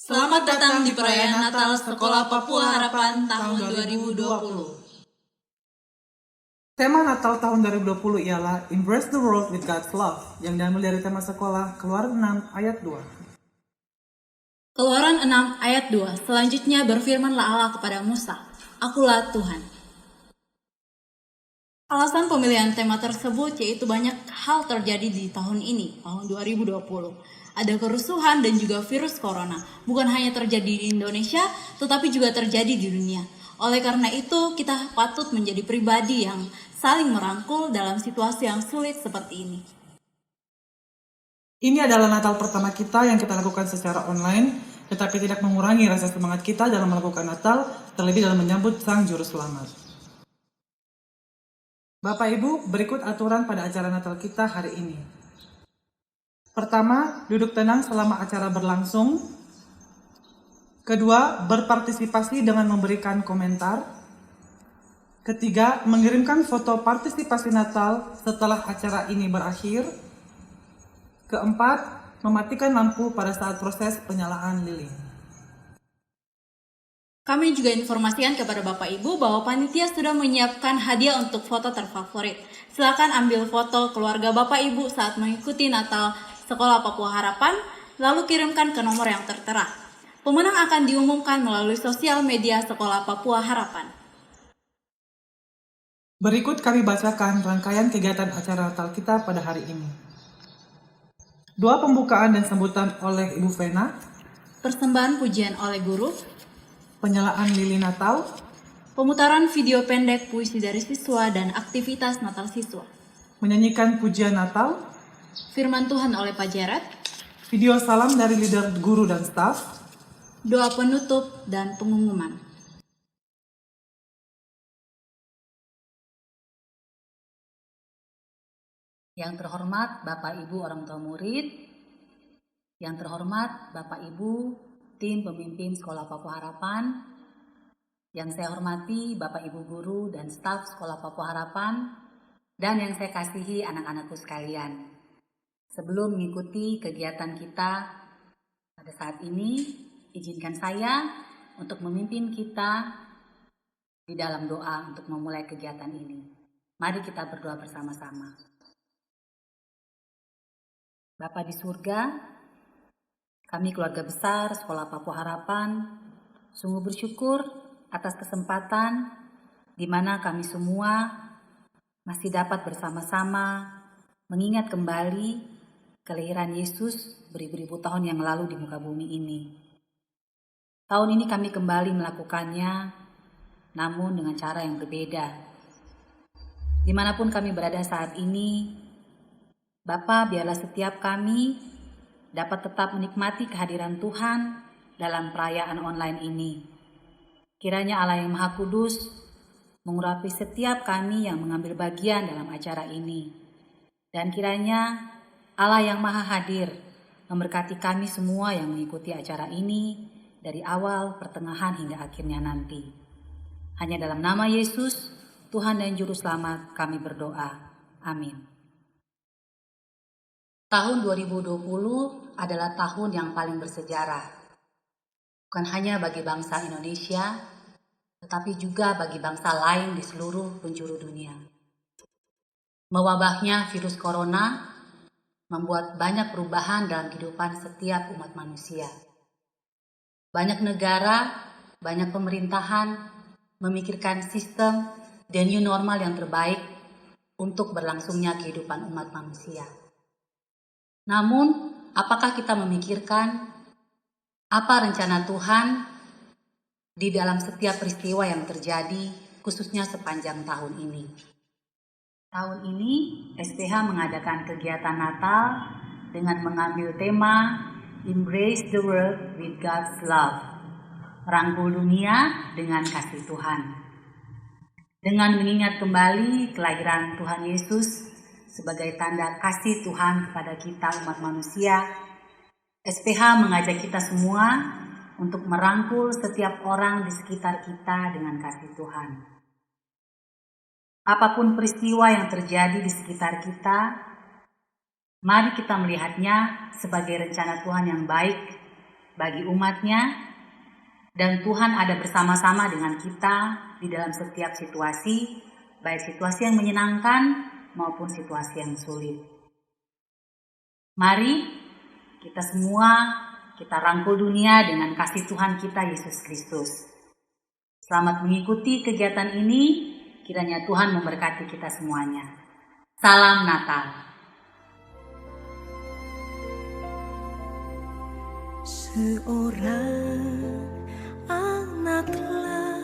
Selamat datang di perayaan Natal Sekolah Papua Harapan tahun 2020. Tema Natal tahun 2020 ialah Embrace the World with God's Love, yang diambil dari tema sekolah Keluaran 6 ayat 2. Keluaran 6 ayat 2, selanjutnya berfirmanlah Allah kepada Musa, Akulah Tuhan. Alasan pemilihan tema tersebut yaitu banyak hal terjadi di tahun ini, tahun 2020. Ada kerusuhan dan juga virus corona, bukan hanya terjadi di Indonesia, tetapi juga terjadi di dunia. Oleh karena itu, kita patut menjadi pribadi yang saling merangkul dalam situasi yang sulit seperti ini. Ini adalah Natal pertama kita yang kita lakukan secara online, tetapi tidak mengurangi rasa semangat kita dalam melakukan Natal, terlebih dalam menyambut Sang Juru Selamat. Bapak Ibu, berikut aturan pada acara Natal kita hari ini. Pertama, duduk tenang selama acara berlangsung. Kedua, berpartisipasi dengan memberikan komentar. Ketiga, mengirimkan foto partisipasi Natal setelah acara ini berakhir. Keempat, mematikan lampu pada saat proses penyalaan lilin. Kami juga informasikan kepada Bapak Ibu bahwa panitia sudah menyiapkan hadiah untuk foto terfavorit. Silakan ambil foto keluarga Bapak Ibu saat mengikuti Natal Sekolah Papua Harapan, lalu kirimkan ke nomor yang tertera. Pemenang akan diumumkan melalui sosial media Sekolah Papua Harapan. Berikut kami bacakan rangkaian kegiatan acara Natal kita pada hari ini. Doa pembukaan dan sambutan oleh Ibu Vena. Persembahan pujian oleh guru. Penyalaan lilin Natal. Pemutaran video pendek puisi dari siswa dan aktivitas Natal siswa. Menyanyikan pujian Natal. Firman Tuhan oleh Pak Jared. Video salam dari leader guru dan staf. Doa penutup dan pengumuman. Yang terhormat Bapak Ibu orang tua murid, yang terhormat Bapak Ibu tim pemimpin Sekolah Papua Harapan, yang saya hormati Bapak Ibu guru dan staf Sekolah Papua Harapan, dan yang saya kasihi anak-anakku sekalian. Sebelum mengikuti kegiatan kita pada saat ini, izinkan saya untuk memimpin kita di dalam doa untuk memulai kegiatan ini. Mari kita berdoa bersama-sama. Bapa di surga, kami keluarga besar Sekolah Papua Harapan sungguh bersyukur atas kesempatan di mana kami semua masih dapat bersama-sama mengingat kembali kelahiran Yesus beribu-ribu tahun yang lalu di muka bumi ini. Tahun ini kami kembali melakukannya, namun dengan cara yang berbeda. Dimanapun kami berada saat ini, Bapa, biarlah setiap kami dapat tetap menikmati kehadiran Tuhan dalam perayaan online ini. Kiranya Allah yang Maha Kudus mengurapi setiap kami yang mengambil bagian dalam acara ini. Dan kiranya Allah yang Maha Hadir memberkati kami semua yang mengikuti acara ini dari awal, pertengahan hingga akhirnya nanti. Hanya dalam nama Yesus, Tuhan dan Juru Selamat kami berdoa. Amin. Tahun 2020 adalah tahun yang paling bersejarah, bukan hanya bagi bangsa Indonesia, tetapi juga bagi bangsa lain di seluruh penjuru dunia. Mewabahnya virus corona membuat banyak perubahan dalam kehidupan setiap umat manusia. Banyak negara, banyak pemerintahan memikirkan sistem dan new normal yang terbaik untuk berlangsungnya kehidupan umat manusia. Namun, apakah kita memikirkan apa rencana Tuhan di dalam setiap peristiwa yang terjadi, khususnya sepanjang tahun ini? Tahun ini, SPH mengadakan kegiatan Natal dengan mengambil tema Embrace the World with God's Love, merangkul dunia dengan kasih Tuhan. Dengan mengingat kembali kelahiran Tuhan Yesus sebagai tanda kasih Tuhan kepada kita umat manusia, SPH mengajak kita semua untuk merangkul setiap orang di sekitar kita dengan kasih Tuhan. Apapun peristiwa yang terjadi di sekitar kita, mari kita melihatnya sebagai rencana Tuhan yang baik bagi umatnya, dan Tuhan ada bersama-sama dengan kita di dalam setiap situasi, baik situasi yang menyenangkan maupun situasi yang sulit. Mari kita semua, kita rangkul dunia dengan kasih Tuhan kita Yesus Kristus. Selamat mengikuti kegiatan ini, kiranya Tuhan memberkati kita semuanya. Salam Natal. Seorang anak telah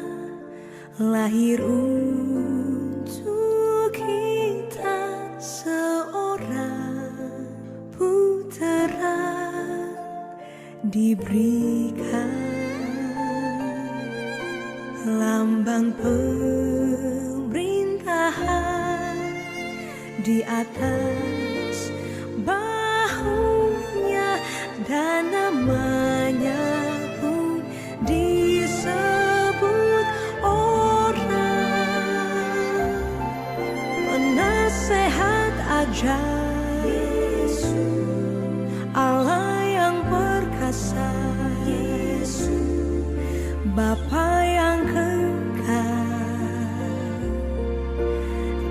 lahir untuk kita, seorang putera diberikan, lambang pemerintahan di atas bahunya, dan namanya pun disebut orang penasehat ajaib, Yesus, Allah yang perkasa, Yesus, Bapa yang kekal,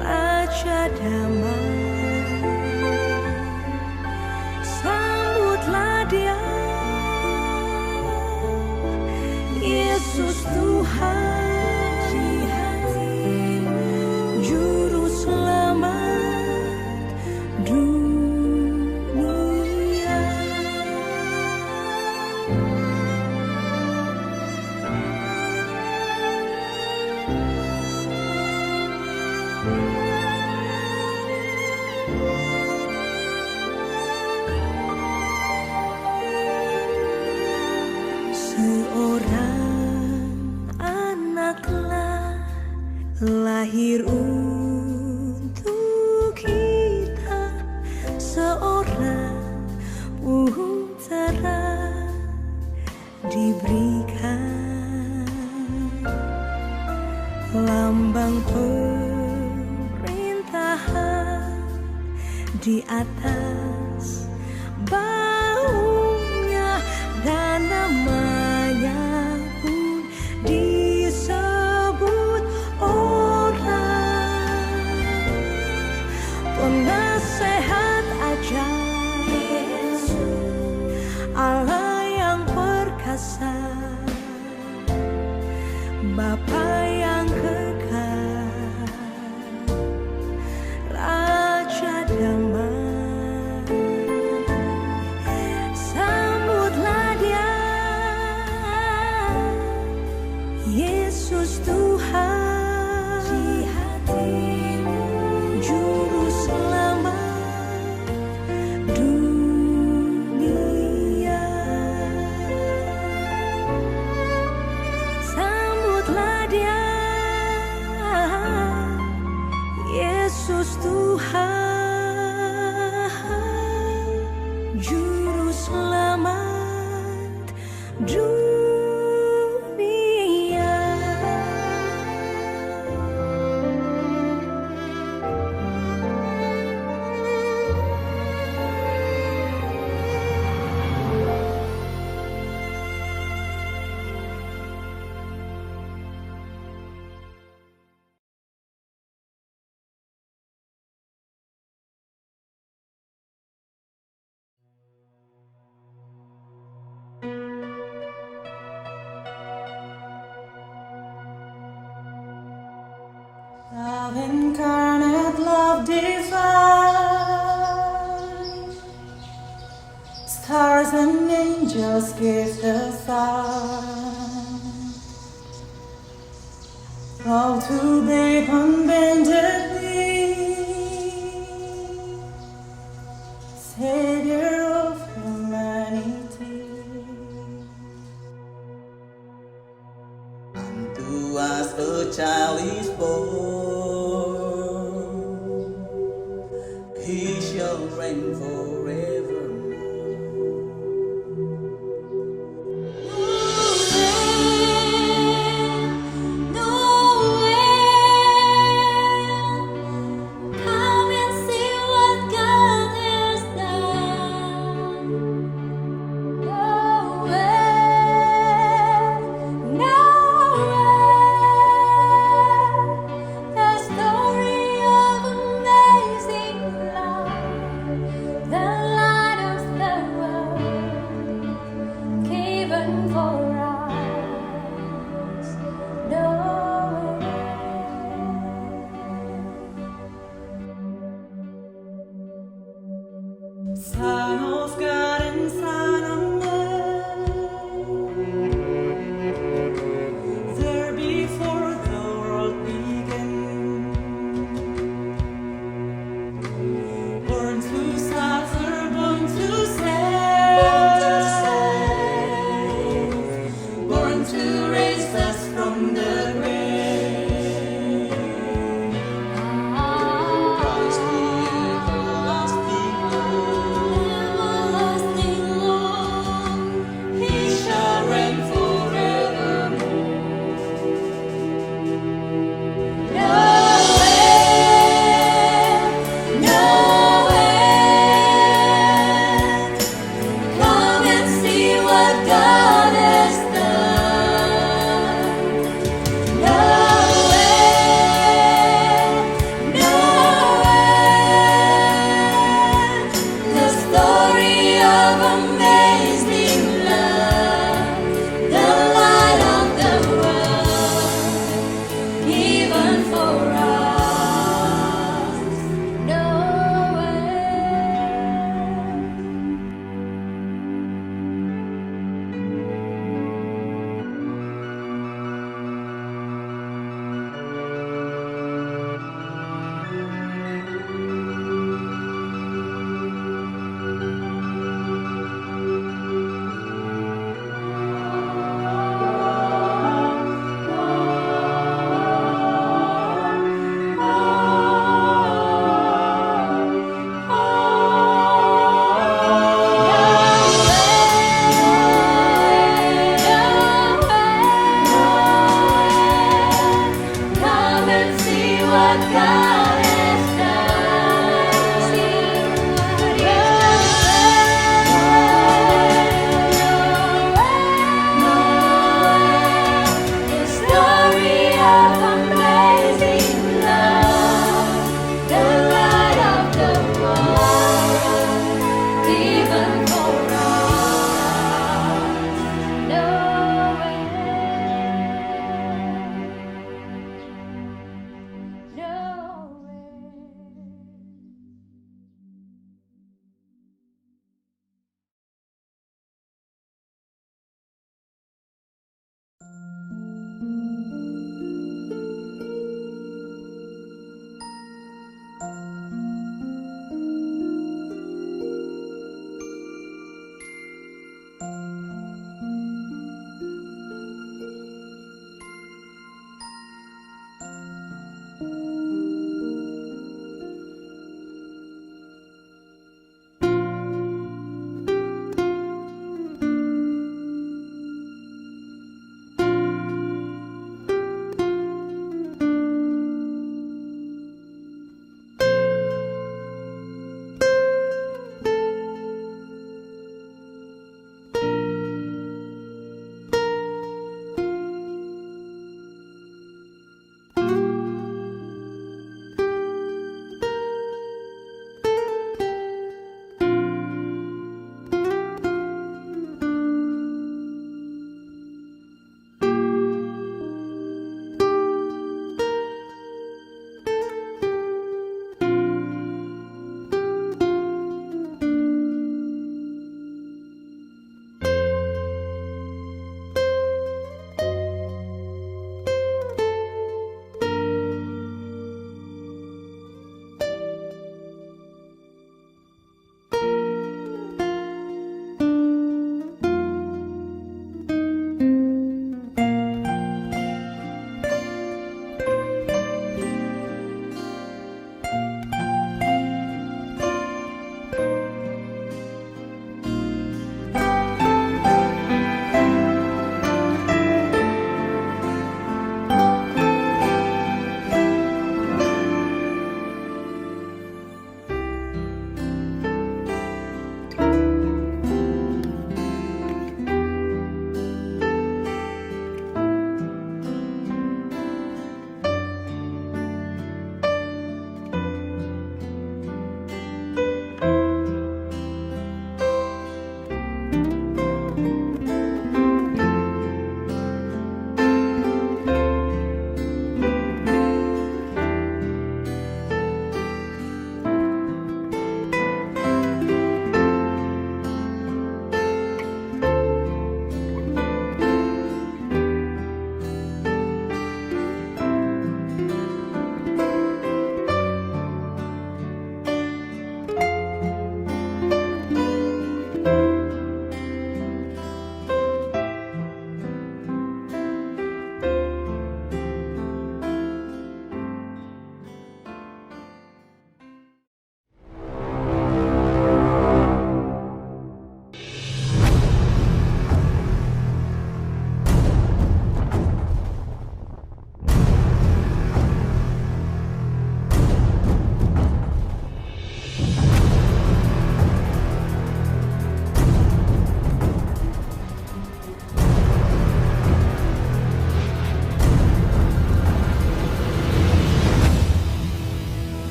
Raja damai. Sambutlah Dia, Yesus Tuhan, Juru Selamat dunia. Seorang anak telah lahir untuk kita, seorang putera diberikan, lambang pemerintahan di atas baunya, dan namanya pun disebut orang penasehat ajaib, Allah yang perkasa, Bapa yang kekal, Raja damai. Sambutlah Dia, Yesus Tuhan, Juru Selamat dunia. Sambutlah Dia, Yesus Tuhan, Juru Selamat dunia. stars and angels kiss the sun. All to babe on bended knee, Savior of humanity. Unto us a child is born, he shall reign forevermore. Come and see what God has done. Nowhere,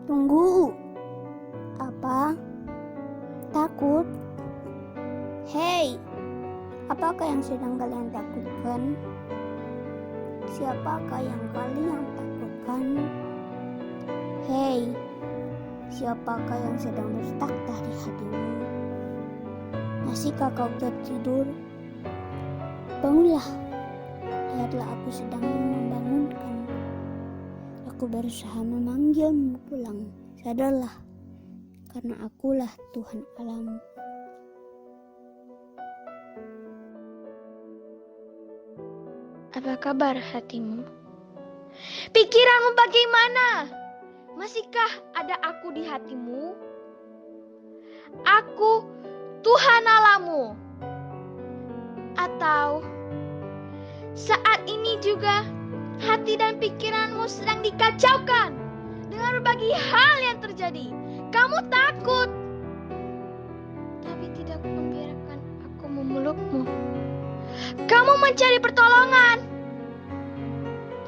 Tunggu. Apa? Takut? Hei, apakah yang sedang kalian takutkan? Siapakah yang kalian takutkan? Hei, siapakah yang sedang bertakhta di hatimu? Masihkah kau tertidur? Bangunlah, lihatlah aku sedang membangunkan. Aku berusaha memanggilmu pulang. Sadarlah, karena akulah Tuhan alammu. Apa kabar hatimu? Pikiranmu bagaimana? Masihkah ada aku di hatimu? Aku Tuhan Allahmu. Atau saat ini juga hati dan pikiranmu sedang dikacaukan dengan berbagai hal yang terjadi. Kamu takut, tapi tidak membiarkan aku memelukmu. Kamu mencari pertolongan,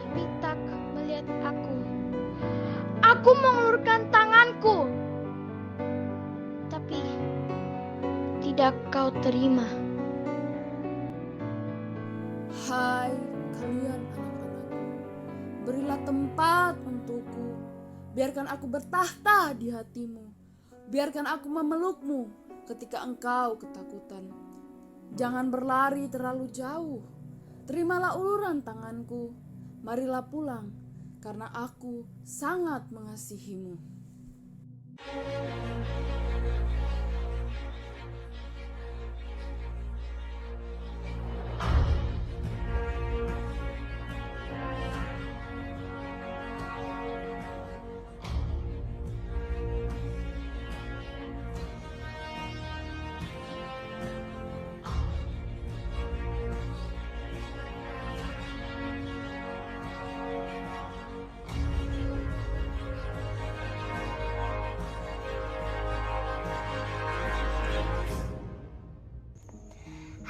tapi tak melihat aku. Aku mengulurkan tanganku, tapi tidak kau terima. Hai kalian anak-anakku, berilah tempat untukku. Biarkan aku bertakhta di hatimu. Biarkan aku memelukmu ketika engkau ketakutan. Jangan berlari terlalu jauh. Terimalah uluran tanganku. Marilah pulang, karena aku sangat mengasihimu.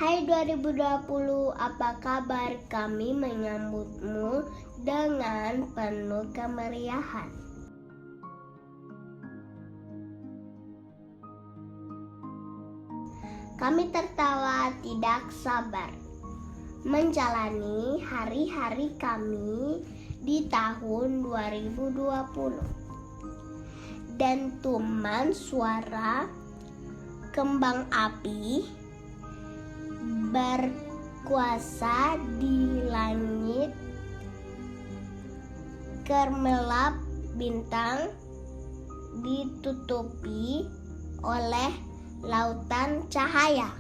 Hai 2020, apa kabar? Kami menyambutmu dengan penuh kemeriahan. Kami tertawa tidak sabar menjalani hari-hari kami di tahun 2020. Dentuman suara kembang api berkuasa di langit, gemerlap bintang ditutupi oleh lautan cahaya.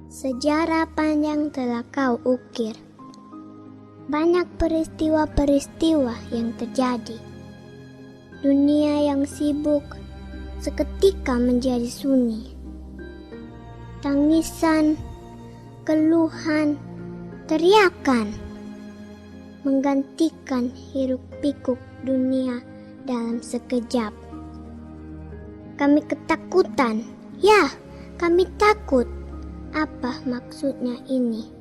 Sejarah panjang telah kau ukir. Banyak peristiwa-peristiwa yang terjadi. Dunia yang sibuk seketika menjadi sunyi. Tangisan, keluhan, teriakan menggantikan hiruk-pikuk dunia dalam sekejap. Kami ketakutan. Ya, kami takut. Apa maksudnya ini?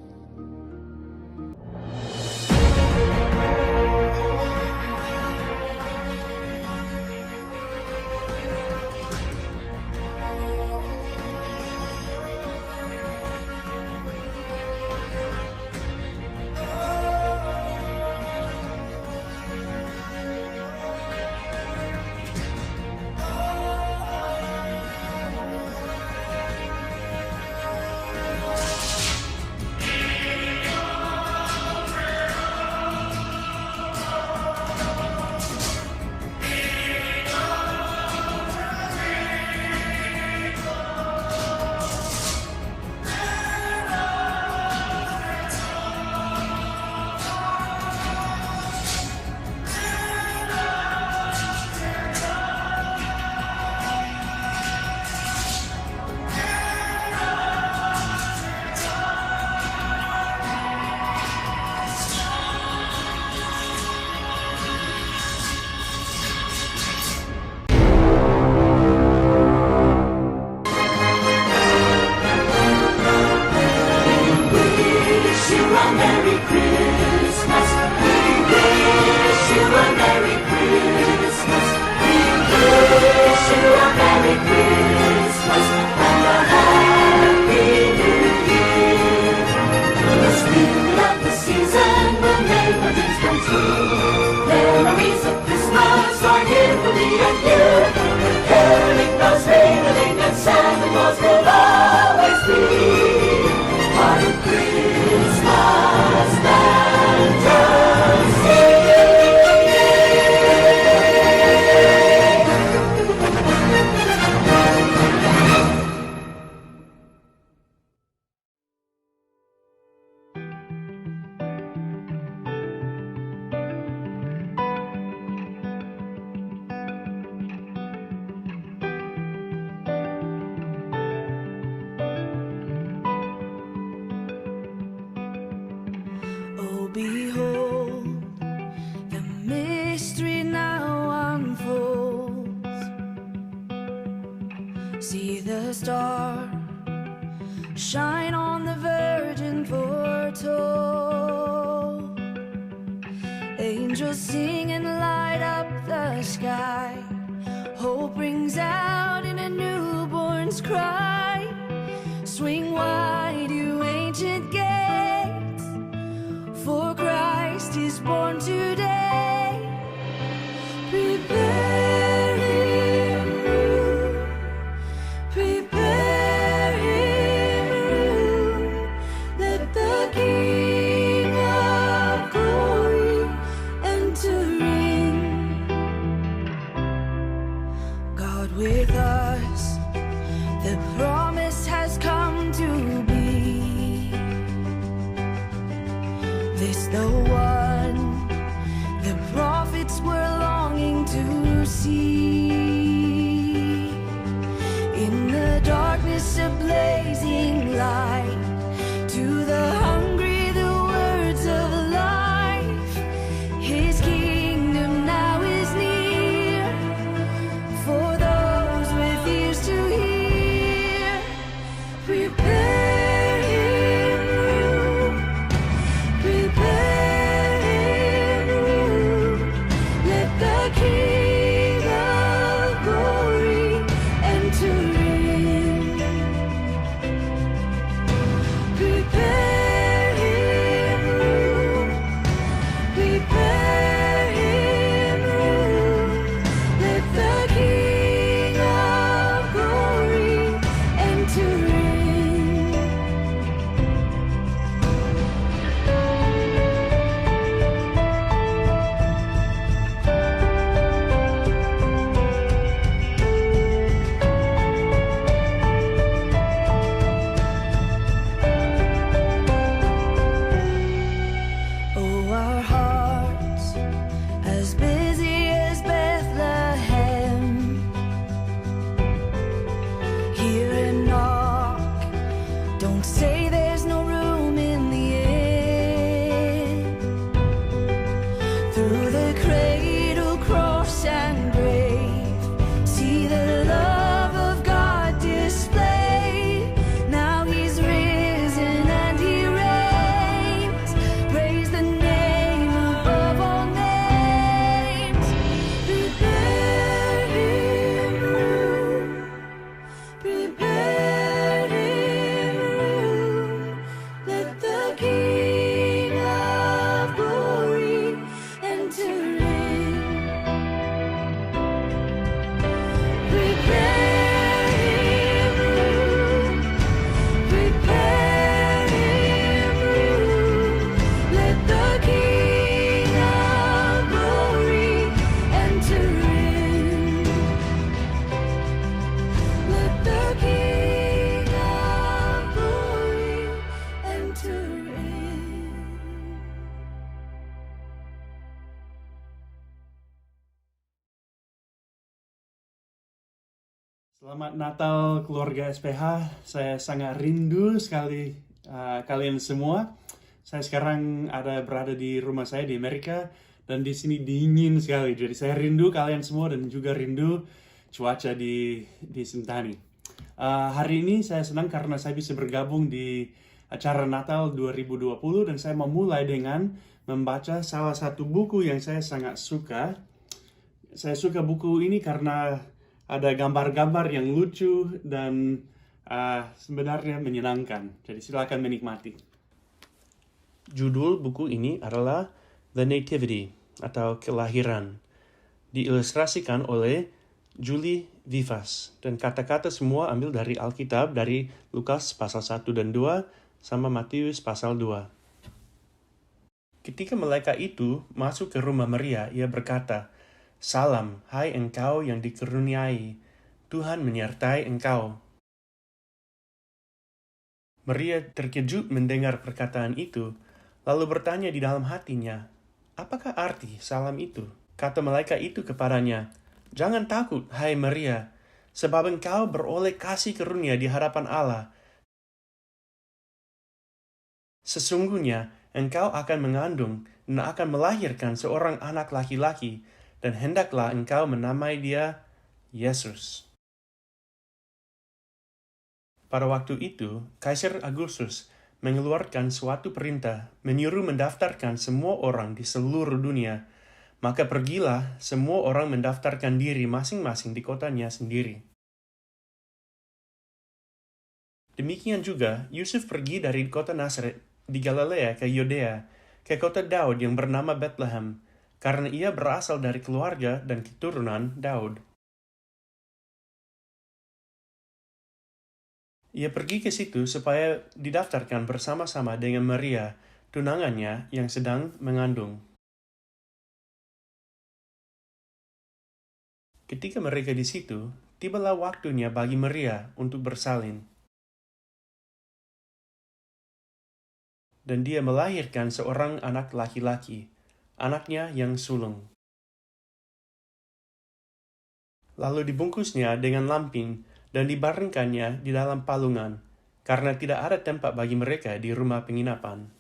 Oh, behold, the mystery now unfolds. See the star shine on the virgin foretold. Angels sing and light up the sky. Hope rings out in a newborn's cry. Swing wide, you ancient gates, for Christ is born today. Prepare him room, prepare him room. Let the King of glory enter in. God with us, the promise has come to be. This the one the prophets were longing to see. In the darkness a blazing light, to the hungry the words of life. His kingdom now is near, for those with ears to hear. Prepare him room, prepare him room. Let the King of glory enter in. Prepare him room, prepare him room. Let the King of glory enter in. Oh, our hearts as busy as Bethlehem. Hear and knock. Don't say there's no room in the inn. Through the cradle, cross, and grave, see the love of God displayed. Now He's risen and He reigns. Praise the name above all names. Prepare Him room, prepare Him room. Let the King of glory enter in. Prepare Him room, prepare Him room. Let the King of glory enter in. Let the King of glory enter in. Selamat Natal keluarga SPH, saya sangat rindu sekali kalian semua. Saya sekarang berada di rumah saya di Amerika dan di sini dingin sekali. Jadi saya rindu kalian semua dan juga rindu cuaca di Sentani. Hari ini saya senang karena saya bisa bergabung di acara Natal 2020 dan saya memulai dengan membaca salah satu buku yang saya sangat suka. Saya suka buku ini karena ada gambar-gambar yang lucu dan sebenarnya menyenangkan. Jadi silakan menikmati. Judul buku ini adalah The Nativity atau Kelahiran. Diilustrasikan oleh Julie Vivas. Dan kata-kata semua ambil dari Alkitab, dari Lukas pasal 1 dan 2, sama Matius pasal 2. Ketika malaikat itu masuk ke rumah Maria, ia berkata, "Salam, hai engkau yang dikaruniai, Tuhan menyertai engkau." Maria terkejut mendengar perkataan itu, lalu bertanya di dalam hatinya, "Apakah arti salam itu?" Kata malaikat itu kepadanya, "Jangan takut, hai Maria, sebab engkau beroleh kasih karunia di hadapan Allah. Sesungguhnya engkau akan mengandung dan akan melahirkan seorang anak laki-laki, dan hendaklah engkau menamai dia Yesus." Pada waktu itu, Kaisar Agustus mengeluarkan suatu perintah menyuruh mendaftarkan semua orang di seluruh dunia. Maka pergilah semua orang mendaftarkan diri masing-masing di kotanya sendiri. Demikian juga, Yusuf pergi dari kota Nazaret di Galilea ke Yudea, ke kota Daud yang bernama Bethlehem, karena ia berasal dari keluarga dan keturunan Daud. Ia pergi ke situ supaya didaftarkan bersama-sama dengan Maria, tunangannya yang sedang mengandung. Ketika mereka di situ, tibalah waktunya bagi Maria untuk bersalin. Dan dia melahirkan seorang anak laki-laki, anaknya yang sulung. Lalu dibungkusnya dengan lampin dan dibaringkannya di dalam palungan, karena tidak ada tempat bagi mereka di rumah penginapan.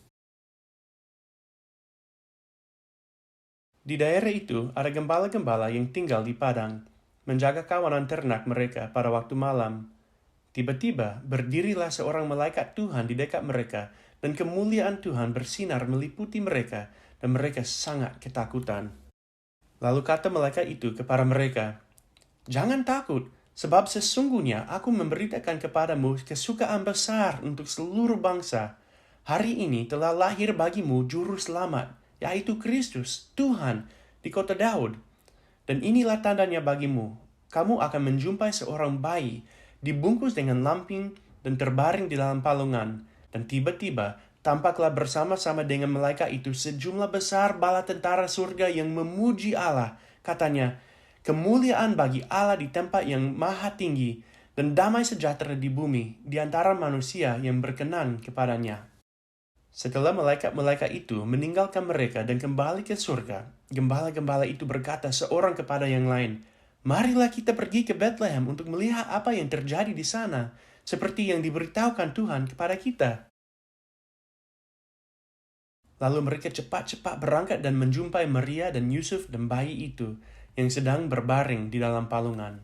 Di daerah itu ada gembala-gembala yang tinggal di padang, menjaga kawanan ternak mereka pada waktu malam. Tiba-tiba berdirilah seorang malaikat Tuhan di dekat mereka, dan kemuliaan Tuhan bersinar meliputi mereka, dan mereka sangat ketakutan. Lalu kata malaikat itu kepada mereka, "Jangan takut, sebab sesungguhnya aku memberitakan kepadamu kesukaan besar untuk seluruh bangsa. Hari ini telah lahir bagimu juru selamat, yaitu Kristus, Tuhan, di kota Daud. Dan inilah tandanya bagimu, kamu akan menjumpai seorang bayi, dibungkus dengan lampin dan terbaring di dalam palungan. Dan tiba-tiba tampaklah bersama-sama dengan malaikat itu sejumlah besar bala tentara surga yang memuji Allah. Katanya, kemuliaan bagi Allah di tempat yang maha tinggi, dan damai sejahtera di bumi di antara manusia yang berkenan kepadanya." Setelah malaikat-malaikat itu meninggalkan mereka dan kembali ke surga, gembala-gembala itu berkata seorang kepada yang lain, "Marilah kita pergi ke Bethlehem untuk melihat apa yang terjadi di sana, seperti yang diberitahukan Tuhan kepada kita." Lalu mereka cepat-cepat berangkat dan menjumpai Maria dan Yusuf dan bayi itu yang sedang berbaring di dalam palungan.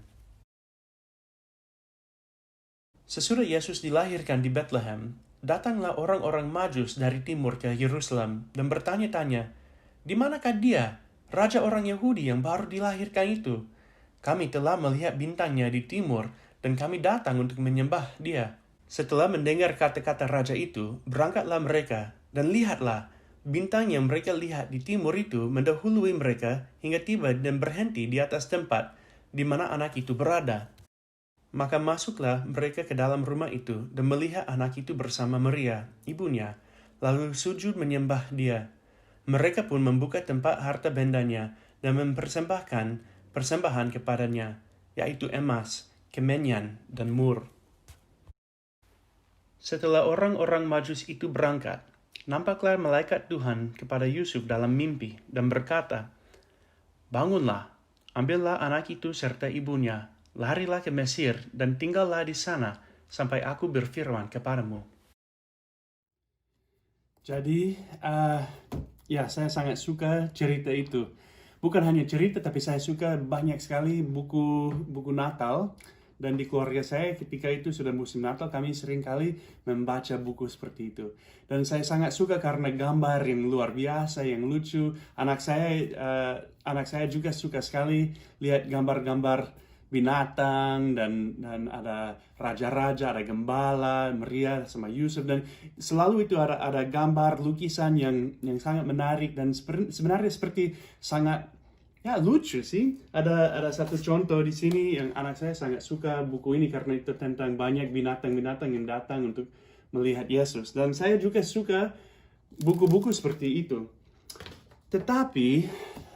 Sesudah Yesus dilahirkan di Bethlehem, datanglah orang-orang Majus dari timur ke Yerusalem dan bertanya-tanya, "Di manakah dia, raja orang Yahudi yang baru dilahirkan itu? Kami telah melihat bintangnya di timur dan kami datang untuk menyembah dia." Setelah mendengar kata-kata raja itu, berangkatlah mereka, dan lihatlah, bintang yang mereka lihat di timur itu mendahului mereka hingga tiba dan berhenti di atas tempat di mana anak itu berada. Maka masuklah mereka ke dalam rumah itu dan melihat anak itu bersama Maria, ibunya, lalu sujud menyembah dia. Mereka pun membuka tempat harta bendanya dan mempersembahkan persembahan kepadanya, yaitu emas, kemenyan, dan mur. Setelah orang-orang Majus itu berangkat, nampaklah malaikat Tuhan kepada Yusuf dalam mimpi dan berkata, "Bangunlah, ambillah anak itu serta ibunya, larilah ke Mesir dan tinggallah di sana sampai aku berfirman kepadamu." Jadi, ya saya sangat suka cerita itu. Bukan hanya cerita, tapi saya suka banyak sekali buku Natal. Dan di keluarga saya ketika itu sudah musim Natal, kami sering kali membaca buku seperti itu. Dan saya sangat suka karena gambar yang luar biasa, yang lucu. Anak saya juga suka sekali lihat gambar-gambar binatang dan ada raja-raja, ada gembala, Maria sama Yusuf, dan selalu itu ada gambar lukisan yang sangat menarik dan sebenarnya seperti sangat ya lucu sih. Ada satu contoh di sini yang anak saya sangat suka buku ini karena itu tentang banyak binatang-binatang yang datang untuk melihat Yesus. Dan saya juga suka buku-buku seperti itu. Tetapi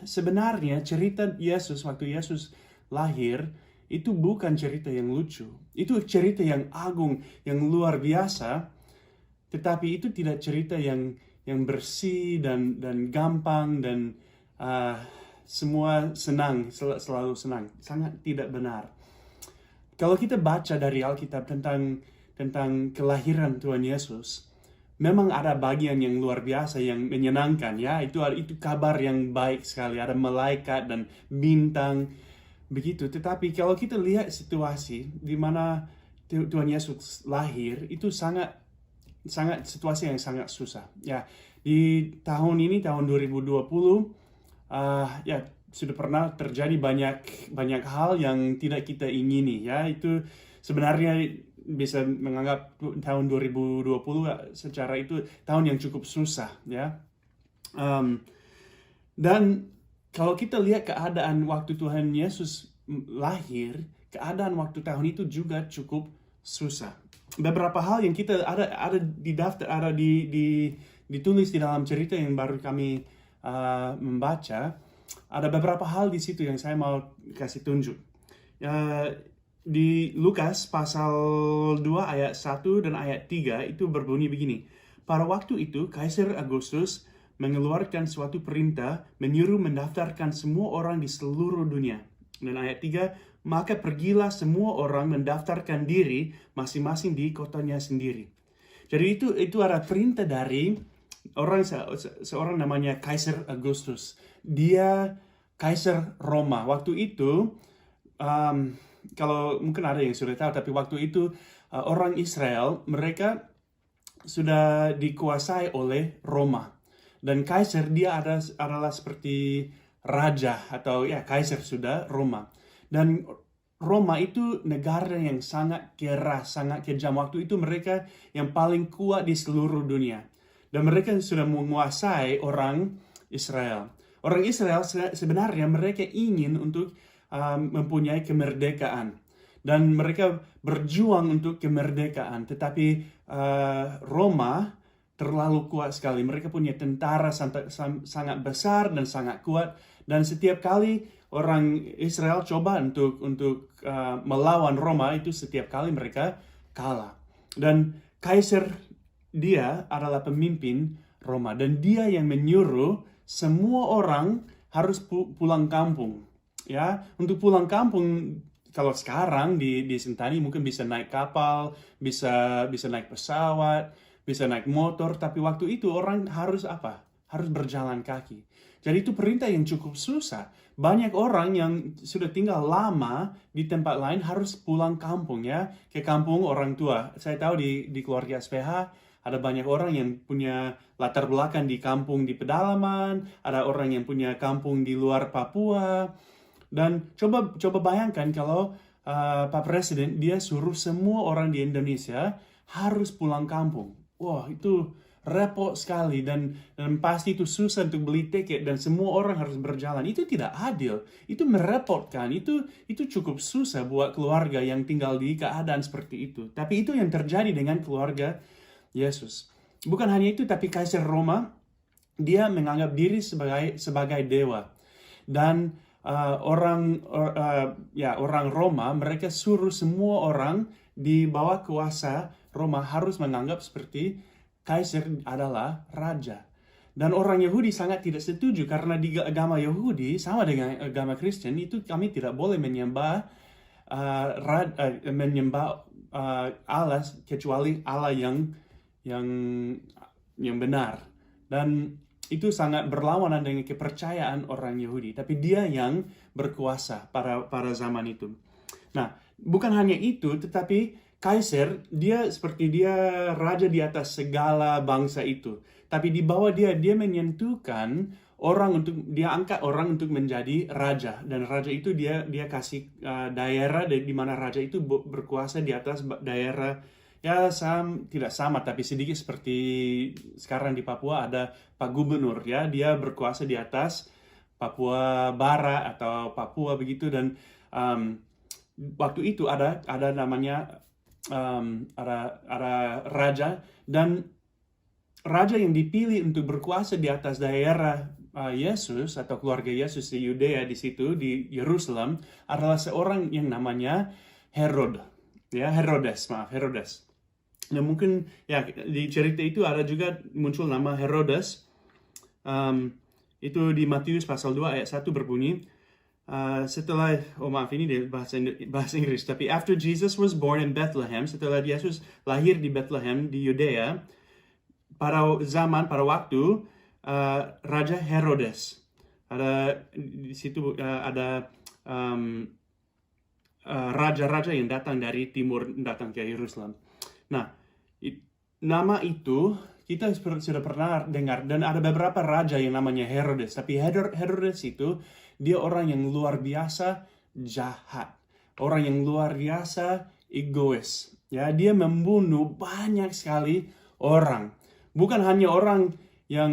sebenarnya cerita Yesus waktu Yesus lahir itu bukan cerita yang lucu. Itu cerita yang agung, yang luar biasa. Tetapi itu tidak cerita yang bersih dan gampang dan semua senang, selalu senang. Sangat tidak benar. Kalau kita baca dari Alkitab tentang kelahiran Tuhan Yesus, memang ada bagian yang luar biasa yang menyenangkan ya. Itu kabar yang baik sekali. Ada malaikat dan bintang begitu. Tetapi kalau kita lihat situasi di mana Tuhan Yesus lahir, itu sangat situasi yang sangat susah. Ya, di tahun ini tahun 2020 ya sudah pernah terjadi banyak hal yang tidak kita ingini ya. Itu sebenarnya bisa menganggap tahun 2020 secara itu tahun yang cukup susah ya. Dan kalau kita lihat keadaan waktu Tuhan Yesus lahir, keadaan waktu tahun itu juga cukup susah. Beberapa hal yang kita ada di daftar, ada ditulis di dalam cerita yang baru kami membaca. Ada beberapa hal di situ yang saya mau kasih tunjuk. Di Lukas pasal 2 ayat 1 dan ayat 3 itu berbunyi begini. Pada waktu itu Kaisar Agustus mengeluarkan suatu perintah menyuruh mendaftarkan semua orang di seluruh dunia. Dan ayat 3, maka pergilah semua orang mendaftarkan diri masing-masing di kotanya sendiri. Jadi itu ada perintah dari seorang namanya Kaisar Agustus. Dia Kaisar Roma. Waktu itu kalau mungkin ada yang sudah tahu, tapi waktu itu orang Israel mereka sudah dikuasai oleh Roma. Dan kaisar dia adalah seperti raja atau ya kaisar sudah Roma. Dan Roma itu negara yang sangat keras, sangat kejam. Waktu itu mereka yang paling kuat di seluruh dunia. Dan mereka sudah menguasai orang Israel. Orang Israel sebenarnya mereka ingin untuk mempunyai kemerdekaan. Dan mereka berjuang untuk kemerdekaan. Tetapi Roma terlalu kuat sekali. Mereka punya tentara sangat besar dan sangat kuat. Dan setiap kali orang Israel coba untuk melawan Roma, itu setiap kali mereka kalah. Dan kaisar dia adalah pemimpin Roma. Dan dia yang menyuruh semua orang harus pulang kampung. Ya, untuk pulang kampung, kalau sekarang di Sentani mungkin bisa naik kapal, bisa naik pesawat, bisa naik motor, tapi waktu itu orang harus apa? Harus berjalan kaki. Jadi itu perintah yang cukup susah. Banyak orang yang sudah tinggal lama di tempat lain harus pulang kampung ya, ke kampung orang tua. Saya tahu di keluarga SPH ada banyak orang yang punya latar belakang di kampung di pedalaman, ada orang yang punya kampung di luar Papua. Dan coba bayangkan kalau Pak Presiden dia suruh semua orang di Indonesia harus pulang kampung. Wah, itu repot sekali dan pasti itu susah untuk beli tiket dan semua orang harus berjalan. Itu tidak adil. Itu merepotkan. Itu cukup susah buat keluarga yang tinggal di keadaan seperti itu. Tapi itu yang terjadi dengan keluarga Yesus. Bukan hanya itu, tapi Kaisar Roma dia menganggap diri sebagai dewa. Dan orang Roma mereka suruh semua orang di bawah kuasa Roma harus menganggap seperti kaisar adalah raja. Dan orang Yahudi sangat tidak setuju karena di agama Yahudi sama dengan agama Kristen itu kami tidak boleh menyembah Allah kecuali Allah yang benar. Dan itu sangat berlawanan dengan kepercayaan orang Yahudi. Tapi dia yang berkuasa pada zaman itu. Nah, bukan hanya itu, tetapi Kaisar, dia seperti dia raja di atas segala bangsa itu. Tapi di bawah dia menyentuhkan dia angkat orang untuk menjadi raja. Dan raja itu dia kasih daerah di mana raja itu berkuasa di atas daerah. Ya tidak sama, tapi sedikit seperti sekarang di Papua ada Pak Gubernur ya. Dia berkuasa di atas Papua Barat atau Papua begitu, dan waktu itu ada namanya ada raja, dan raja yang dipilih untuk berkuasa di atas daerah Yesus atau keluarga Yesus di Yudea di situ di Yerusalem adalah seorang yang namanya Herodes. Nah, mungkin ya di cerita itu ada juga muncul nama Herodes. Itu di Matius pasal 2 ayat 1 berbunyi, setelah, ini di bahasa Inggris, tapi after Jesus was born in Bethlehem, setelah Yesus lahir di Bethlehem di Yudea, pada waktu Raja Herodes, ada di situ ada raja-raja yang datang dari timur datang ke Yerusalem. Nah, nama itu kita sudah pernah dengar, dan ada beberapa raja yang namanya Herodes. Tapi Herodes itu dia orang yang luar biasa jahat, orang yang luar biasa egois. Ya, dia membunuh banyak sekali orang. Bukan hanya orang yang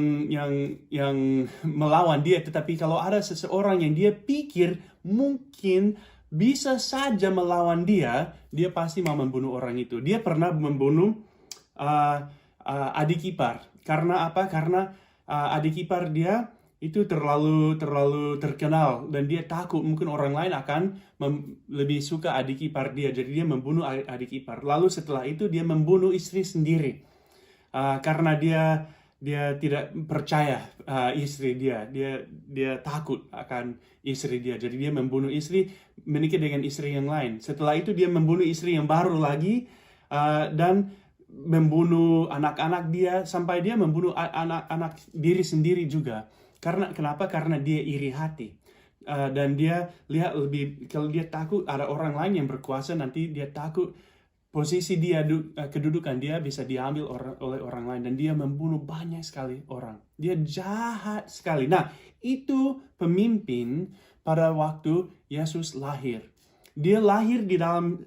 melawan dia, tetapi kalau ada seseorang yang dia pikir mungkin bisa saja melawan dia pasti mau membunuh orang itu. Dia pernah membunuh adik ipar. Karena apa? Karena adik ipar dia itu terlalu terkenal, dan dia takut mungkin orang lain akan lebih suka adik ipar dia. Jadi dia membunuh adik ipar. Lalu setelah itu dia membunuh istri sendiri. Karena dia tidak percaya istri dia takut akan istri dia. Jadi dia membunuh istri, menikah dengan istri yang lain. Setelah itu dia membunuh istri yang baru lagi, dan membunuh anak-anak dia, sampai dia membunuh anak diri sendiri juga. Kenapa? Karena dia iri hati. Dan dia lihat kalau dia takut ada orang lain yang berkuasa, nanti dia takut posisi dia, kedudukan dia bisa diambil oleh orang lain, dan dia membunuh banyak sekali orang. Dia jahat sekali. Nah, itu pemimpin pada waktu Yesus lahir. Dia lahir di dalam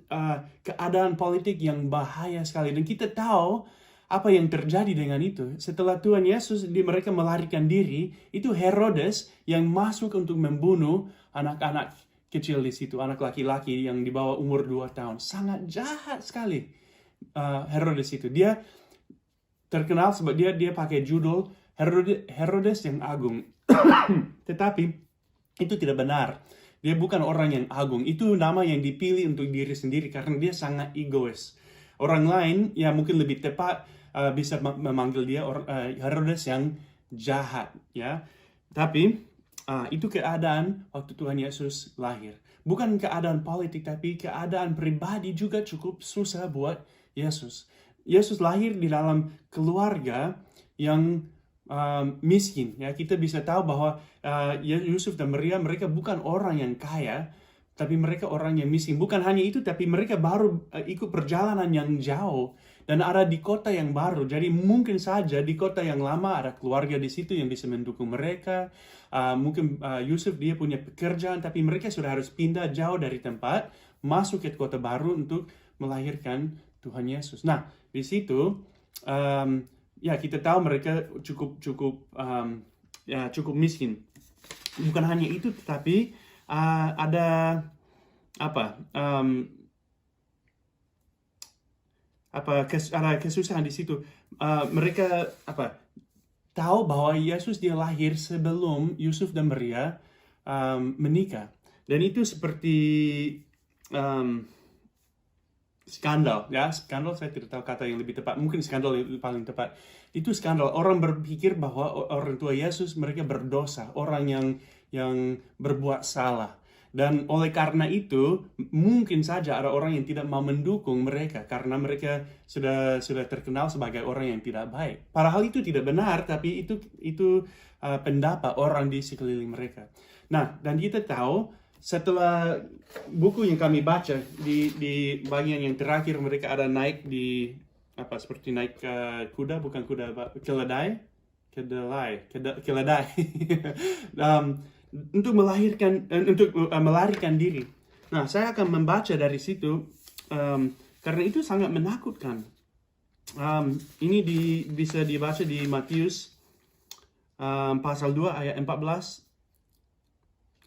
keadaan politik yang bahaya sekali, dan kita tahu apa yang terjadi dengan itu. Setelah Tuhan Yesus mereka melarikan diri, itu Herodes yang masuk untuk membunuh anak-anak kecil di situ, anak laki-laki yang di bawah umur 2 tahun. Sangat jahat sekali Herodes itu. Dia terkenal sebab dia pakai judul Herodes yang agung. Tetapi itu tidak benar. Dia bukan orang yang agung. Itu nama yang dipilih untuk diri sendiri karena dia sangat egois. Orang lain ya mungkin lebih tepat bisa memanggil dia Herodes yang jahat, ya. Tapi itu keadaan waktu Tuhan Yesus lahir. Bukan keadaan politik, tapi keadaan pribadi juga cukup susah buat Yesus. Yesus lahir di dalam keluarga yang miskin. Ya, kita bisa tahu bahwa Yusuf dan Maria, mereka bukan orang yang kaya, tapi mereka orang yang miskin. Bukan hanya itu, tapi mereka baru ikut perjalanan yang jauh dan ada di kota yang baru. Jadi mungkin saja di kota yang lama ada keluarga di situ yang bisa mendukung mereka. Mungkin Yusuf dia punya pekerjaan, tapi mereka sudah harus pindah jauh dari tempat, masuk ke kota baru untuk melahirkan Tuhan Yesus. Nah, di situ ya kita tahu mereka cukup miskin. Bukan hanya itu, tetapi ada ada kesusahan di situ. Mereka tahu bahwa Yesus dia lahir sebelum Yusuf dan Maria menikah, dan itu seperti skandal, ya. Skandal, saya tidak tahu kata yang lebih tepat, mungkin skandal yang paling tepat. Itu skandal. Orang berpikir bahwa orang tua Yesus mereka berdosa, orang yang berbuat salah. Dan oleh karena itu, mungkin saja ada orang yang tidak mau mendukung mereka karena mereka sudah terkenal sebagai orang yang tidak baik. Padahal itu tidak benar, tapi itu pendapat orang di sekeliling mereka. Nah, dan kita tahu setelah buku yang kami baca di bagian yang terakhir, mereka ada naik di seperti naik kuda, bukan kuda, keledai. Untuk melarikan diri. Nah, saya akan membaca dari situ karena itu sangat menakutkan. Ini bisa dibaca di Matius pasal 2 ayat 14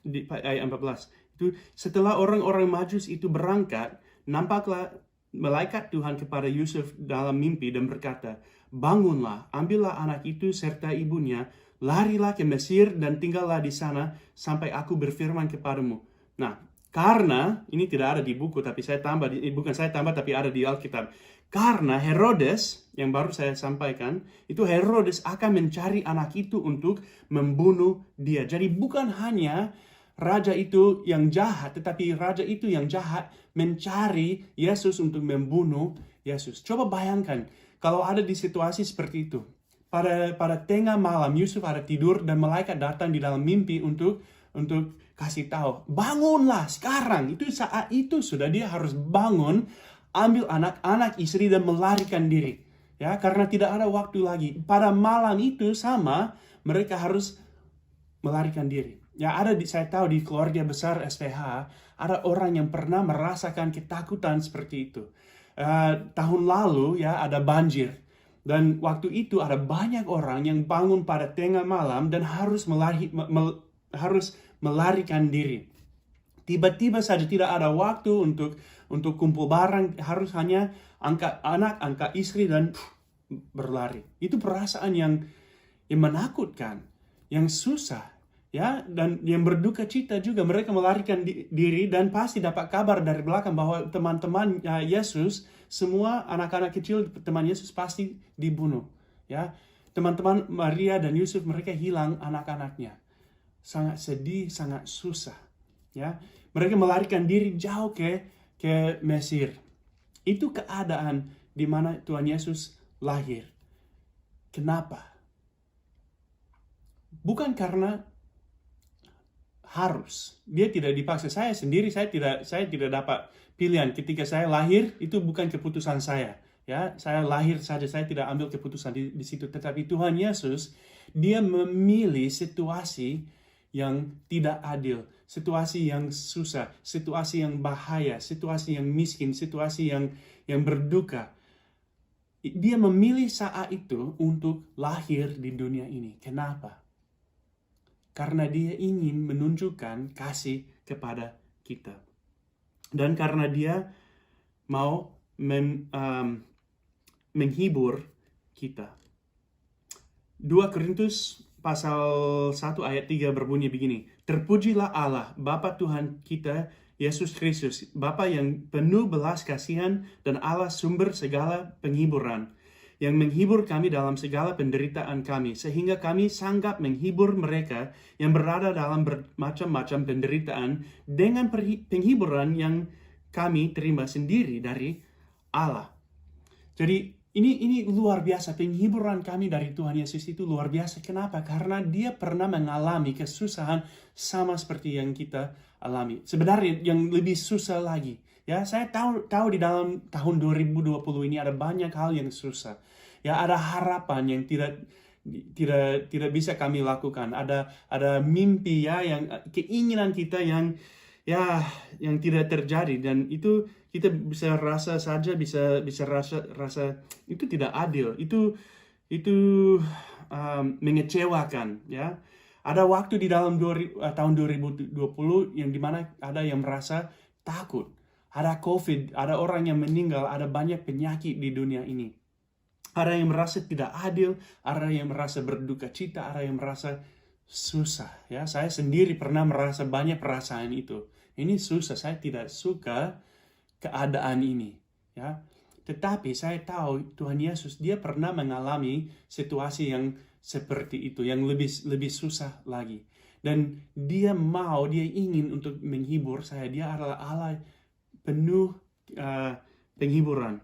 di ayat 14. Itu setelah orang-orang Majus itu berangkat, nampaklah malaikat Tuhan kepada Yusuf dalam mimpi dan berkata, "Bangunlah, ambillah anak itu serta ibunya, larilah ke Mesir dan tinggallah di sana sampai aku berfirman kepadamu." Nah, karena ini tidak ada di buku, tapi bukan saya tambah, tapi ada di Alkitab. Karena Herodes, yang baru saya sampaikan, itu Herodes akan mencari anak itu untuk membunuh dia. Jadi bukan hanya raja itu yang jahat, tetapi raja itu yang jahat mencari Yesus untuk membunuh Yesus. Coba bayangkan kalau ada di situasi seperti itu. Pada tengah malam Yusuf ada tidur dan malaikat datang di dalam mimpi untuk kasih tahu, bangunlah sekarang. Itu saat itu sudah dia harus bangun, ambil anak istri dan melarikan diri. Ya, karena tidak ada waktu lagi. Pada malam itu sama, mereka harus melarikan diri. Ya, saya tahu di keluarga besar SPH, ada orang yang pernah merasakan ketakutan seperti itu. Tahun lalu ya ada banjir. Dan waktu itu ada banyak orang yang bangun pada tengah malam dan harus melarikan diri. Tiba-tiba saja tidak ada waktu untuk kumpul barang, harus hanya angkat anak, angkat istri dan berlari. Itu perasaan yang menakutkan, yang susah, ya, dan yang berduka cita juga. Mereka melarikan diri dan pasti dapat kabar dari belakang bahwa teman-teman Yesus, semua anak-anak kecil teman Yesus pasti dibunuh, ya. Teman-teman Maria dan Yusuf, mereka hilang anak-anaknya. Sangat sedih, sangat susah, ya. Mereka melarikan diri jauh ke Mesir. Itu keadaan di mana Tuhan Yesus lahir. Kenapa? Bukan karena harus. Dia tidak dipaksa. Saya sendiri, saya tidak dapat pilihan. Ketika saya lahir, itu bukan keputusan saya. Ya, saya lahir saja, saya tidak ambil keputusan di situ. Tetapi Tuhan Yesus, dia memilih situasi yang tidak adil, situasi yang susah, situasi yang bahaya, situasi yang miskin, situasi yang berduka. Dia memilih saat itu untuk lahir di dunia ini. Kenapa? Karena dia ingin menunjukkan kasih kepada kita. Dan karena dia mau menghibur kita. 2 Korintus pasal 1 ayat 3 berbunyi begini. Terpujilah Allah, Bapa Tuhan kita, Yesus Kristus, Bapa yang penuh belas kasihan dan Allah sumber segala penghiburan, yang menghibur kami dalam segala penderitaan kami, sehingga kami sanggup menghibur mereka yang berada dalam bermacam-macam penderitaan dengan penghiburan yang kami terima sendiri dari Allah. Jadi ini luar biasa, penghiburan kami dari Tuhan Yesus itu luar biasa. Kenapa? Karena dia pernah mengalami kesusahan sama seperti yang kita alami. Sebenarnya yang lebih susah lagi. Ya, saya tahu di dalam tahun 2020 ini ada banyak hal yang susah. Ya, ada harapan yang tidak bisa kami lakukan. Ada mimpi ya, yang keinginan kita yang tidak terjadi, dan itu kita bisa rasa rasa itu tidak adil, itu mengecewakan, ya. Ada waktu di dalam tahun 2020 yang dimana ada yang merasa takut, ada COVID, ada orang yang meninggal, ada banyak penyakit di dunia ini. Ada yang merasa tidak adil, ada yang merasa berduka cita, ada yang merasa susah, ya. Saya sendiri pernah merasa banyak perasaan itu. Ini susah, saya tidak suka keadaan ini, ya. Tetapi saya tahu Tuhan Yesus, dia pernah mengalami situasi yang seperti itu, yang lebih susah lagi. Dan dia ingin untuk menghibur saya. Dia adalah Allah penuh penghiburan.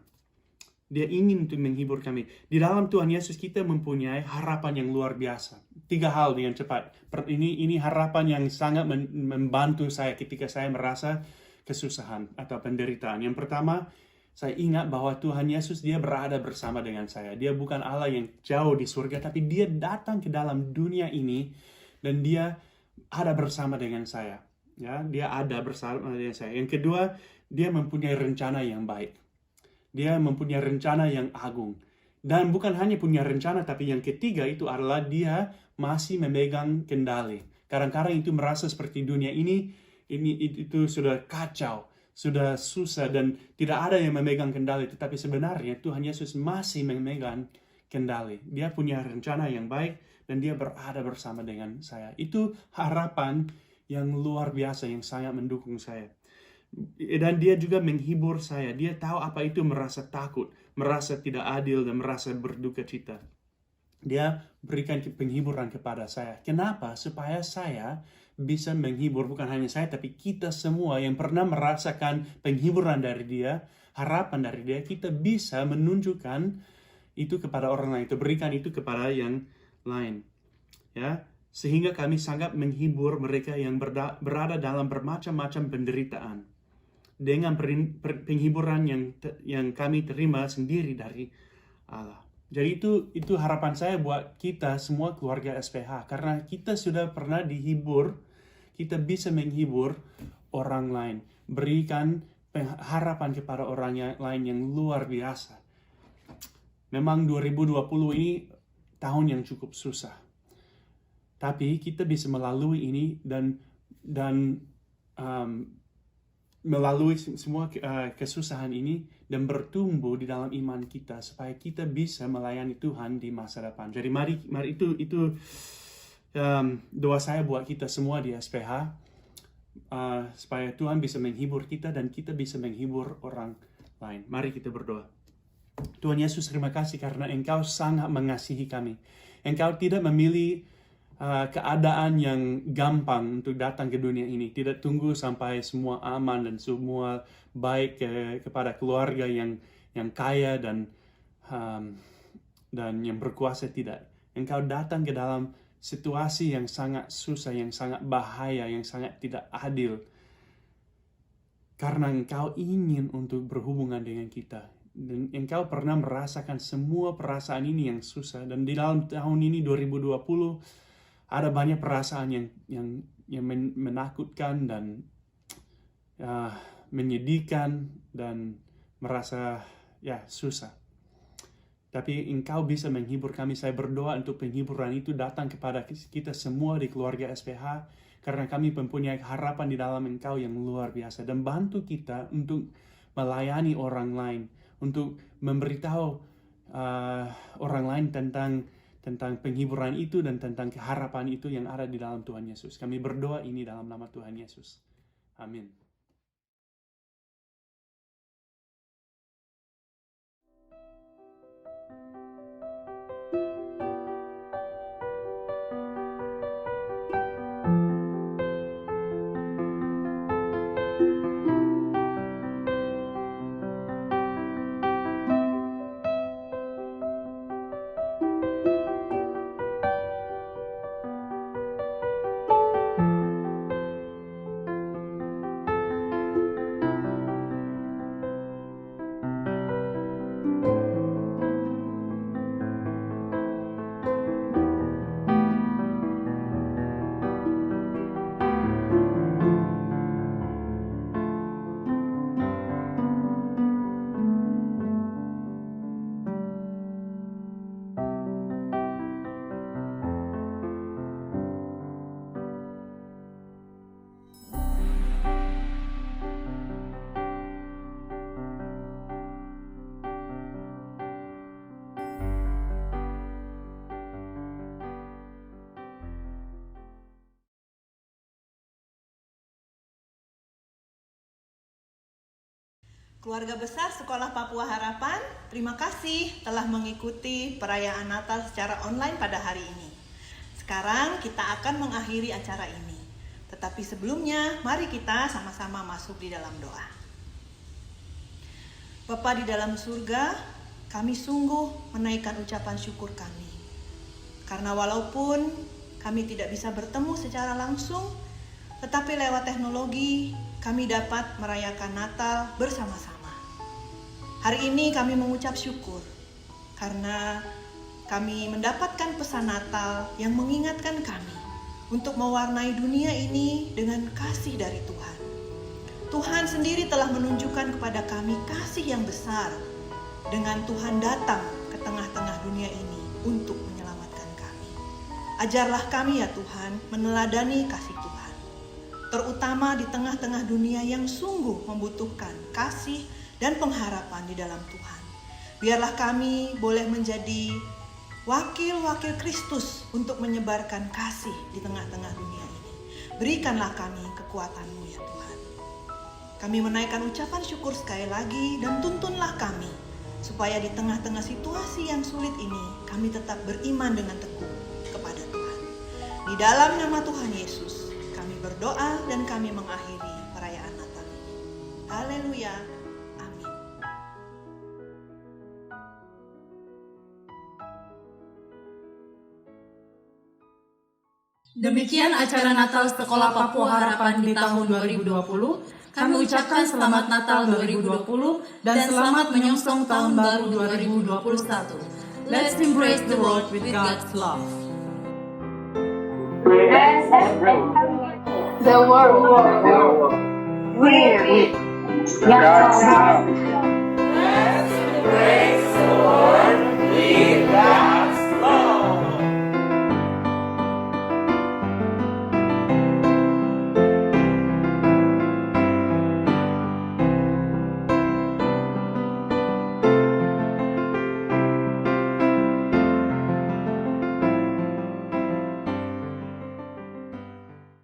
Dia ingin untuk menghibur kami. Di dalam Tuhan Yesus kita mempunyai harapan yang luar biasa. 3 hal dengan cepat. Ini harapan yang sangat membantu saya ketika saya merasa kesusahan atau penderitaan. Yang pertama, saya ingat bahwa Tuhan Yesus dia berada bersama dengan saya. Dia bukan Allah yang jauh di surga, tapi dia datang ke dalam dunia ini dan dia ada bersama dengan saya. Ya, dia ada bersama dengan saya. Yang kedua, dia mempunyai rencana yang baik. Dia mempunyai rencana yang agung. Dan bukan hanya punya rencana, tapi yang ketiga itu adalah dia masih memegang kendali. Kadang-kadang itu merasa seperti dunia ini itu sudah kacau, sudah susah dan tidak ada yang memegang kendali. Tetapi sebenarnya Tuhan Yesus masih memegang kendali. Dia punya rencana yang baik dan dia berada bersama dengan saya. Itu harapan yang luar biasa yang sangat mendukung saya. Dan dia juga menghibur saya. Dia tahu apa itu merasa takut, merasa tidak adil, dan merasa berduka cita. Dia berikan penghiburan kepada saya. Kenapa? Supaya saya bisa menghibur bukan hanya saya, tapi kita semua yang pernah merasakan penghiburan dari dia, harapan dari dia, kita bisa menunjukkan itu kepada orang lain, itu berikan itu kepada yang lain. Ya, sehingga kami sangat menghibur mereka yang berada dalam bermacam-macam penderitaan dengan penghiburan yang kami terima sendiri dari Allah. Jadi itu harapan saya buat kita semua keluarga SPH, karena kita sudah pernah dihibur, kita bisa menghibur orang lain, berikan harapan kepada orang lain yang luar biasa. Memang 2020 ini tahun yang cukup susah, tapi kita bisa melalui ini dan melalui semua kesusahan ini dan bertumbuh di dalam iman kita supaya kita bisa melayani Tuhan di masa depan. Jadi mari itu doa saya buat kita semua di SPH, supaya Tuhan bisa menghibur kita dan kita bisa menghibur orang lain. Mari kita berdoa. Tuhan Yesus, terima kasih karena Engkau sangat mengasihi kami. Engkau tidak memilih keadaan yang gampang untuk datang ke dunia ini. Tidak tunggu sampai semua aman dan semua baik kepada keluarga yang kaya dan yang berkuasa. Tidak. Engkau datang ke dalam situasi yang sangat susah, yang sangat bahaya, yang sangat tidak adil. Karena Engkau ingin untuk berhubungan dengan kita. Dan Engkau pernah merasakan semua perasaan ini yang susah. Dan di dalam tahun ini 2020 ada banyak perasaan yang menakutkan dan menyedihkan dan merasa susah. Tapi Engkau bisa menghibur kami. Saya berdoa untuk penghiburan itu datang kepada kita semua di keluarga SPH, karena kami mempunyai harapan di dalam Engkau yang luar biasa. Dan bantu kita untuk melayani orang lain, untuk memberitahu orang lain tentang penghiburan itu dan tentang keharapan itu yang ada di dalam Tuhan Yesus. Kami berdoa ini dalam nama Tuhan Yesus. Amin. Keluarga besar Sekolah Papua Harapan, terima kasih telah mengikuti perayaan Natal secara online pada hari ini. Sekarang kita akan mengakhiri acara ini. Tetapi sebelumnya, mari kita sama-sama masuk di dalam doa. Bapa di dalam surga, kami sungguh menaikkan ucapan syukur kami. Karena walaupun kami tidak bisa bertemu secara langsung, tetapi lewat teknologi, kami dapat merayakan Natal bersama-sama. Hari ini kami mengucap syukur karena kami mendapatkan pesan Natal yang mengingatkan kami untuk mewarnai dunia ini dengan kasih dari Tuhan. Tuhan sendiri telah menunjukkan kepada kami kasih yang besar dengan Tuhan datang ke tengah-tengah dunia ini untuk menyelamatkan kami. Ajarlah kami ya Tuhan meneladani kasih Tuhan, terutama di tengah-tengah dunia yang sungguh membutuhkan kasih dan pengharapan di dalam Tuhan. Biarlah kami boleh menjadi wakil-wakil Kristus untuk menyebarkan kasih di tengah-tengah dunia ini. Berikanlah kami kekuatan-Mu ya Tuhan. Kami menaikkan ucapan syukur sekali lagi dan tuntunlah kami supaya di tengah-tengah situasi yang sulit ini kami tetap beriman dengan teguh kepada Tuhan. Di dalam nama Tuhan Yesus kami berdoa dan kami mengakhiri perayaan Natal ini. Haleluya. Amin. Demikian acara Natal Sekolah Papua Harapan di tahun 2020. Kami ucapkan selamat Natal 2020 dan selamat menyongsong tahun baru 2021. Let's embrace the world with God's love. The world with God's love.